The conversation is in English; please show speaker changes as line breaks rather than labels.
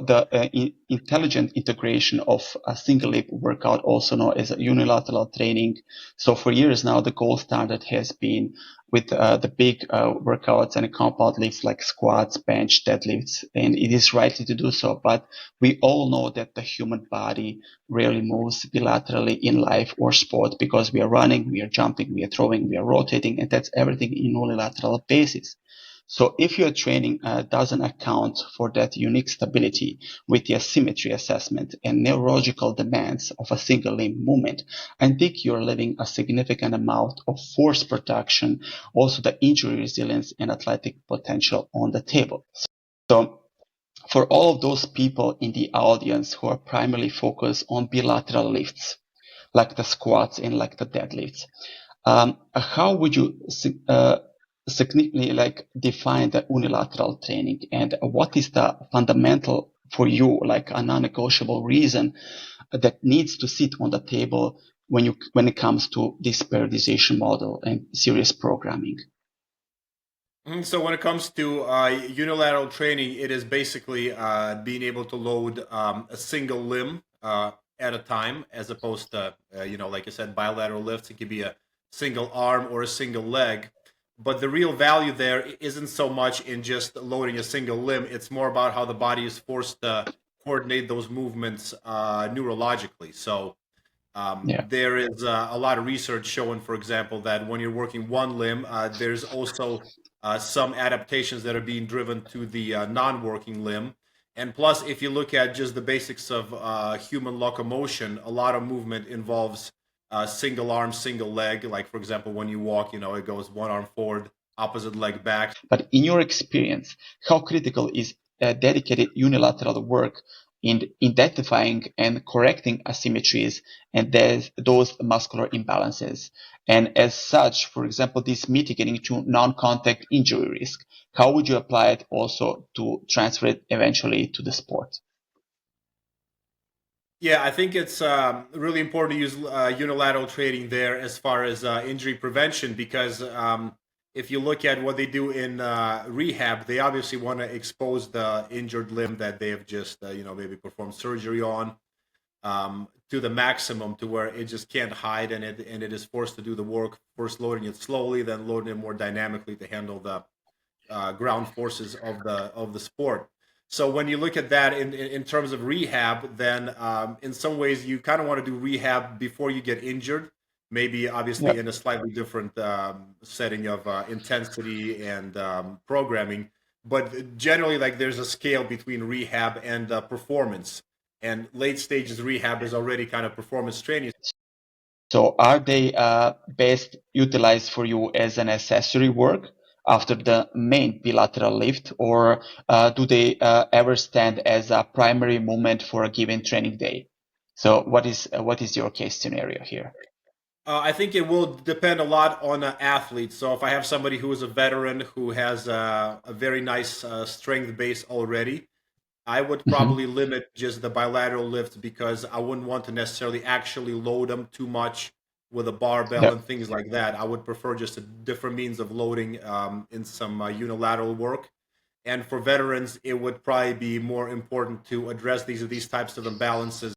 the intelligent integration of a single limb workout, also known as unilateral training. So for years now, the gold standard has been with the big workouts and compound lifts like squats, bench, deadlifts, and it is rightly to do so. But we all know that the human body rarely moves bilaterally in life or sport because we are running, we are jumping, we are throwing, we are rotating, and that's everything in unilateral basis. So if your training doesn't account for that unique stability with the asymmetry assessment and neurological demands of a single limb movement, I think you're leaving a significant amount of force production, also the injury resilience and athletic potential on the table. So for all of those people in the audience who are primarily focused on bilateral lifts, like the squats and like the deadlifts, how would you significantly define the unilateral training, and what is the fundamental for you, like a non-negotiable reason that needs to sit on the table when it comes to this periodization model and series programming?
So when it comes to unilateral training, it is basically being able to load a single limb at a time, as opposed to, like I said, bilateral lifts. It could be a single arm or a single leg. But the real value there isn't so much in just loading a single limb. It's more about how the body is forced to coordinate those movements neurologically. So
Yeah.
there is a lot of research showing, for example, that when you're working one limb, there's also some adaptations that are being driven to the non-working limb. And plus, if you look at just the basics of human locomotion, a lot of movement involves single arm, single leg. Like, for example, when you walk, it goes one arm forward, opposite leg back.
But in your experience, how critical is dedicated unilateral work in identifying and correcting asymmetries and those muscular imbalances? And as such, for example, this mitigating to non-contact injury risk, how would you apply it also to transfer it eventually to the sport?
Yeah, I think it's really important to use unilateral training there as far as injury prevention, because if you look at what they do in rehab, they obviously want to expose the injured limb that they have just, maybe performed surgery on, to the maximum, to where it just can't hide, and it is forced to do the work, first loading it slowly, then loading it more dynamically to handle the ground forces of the sport. So when you look at that in terms of rehab, then in some ways you kind of want to do rehab before you get injured. Maybe
Yeah.
obviously in a slightly different setting of intensity and programming, but generally, like, there's a scale between rehab and performance. And late stages rehab is already kind of performance training.
So are they best utilized for you as an accessory work after the main bilateral lift, or do they ever stand as a primary movement for a given training day? So what is your case scenario here?
I think it will depend a lot on an athlete. So if I have somebody who is a veteran who has a very nice strength base already, I would
Hmm.
probably limit just the bilateral lifts, because I wouldn't want to necessarily actually load them too much with a barbell
Yeah.
and things like that. I would prefer just a different means of loading in some unilateral work. And for veterans, it would probably be more important to address these types of imbalances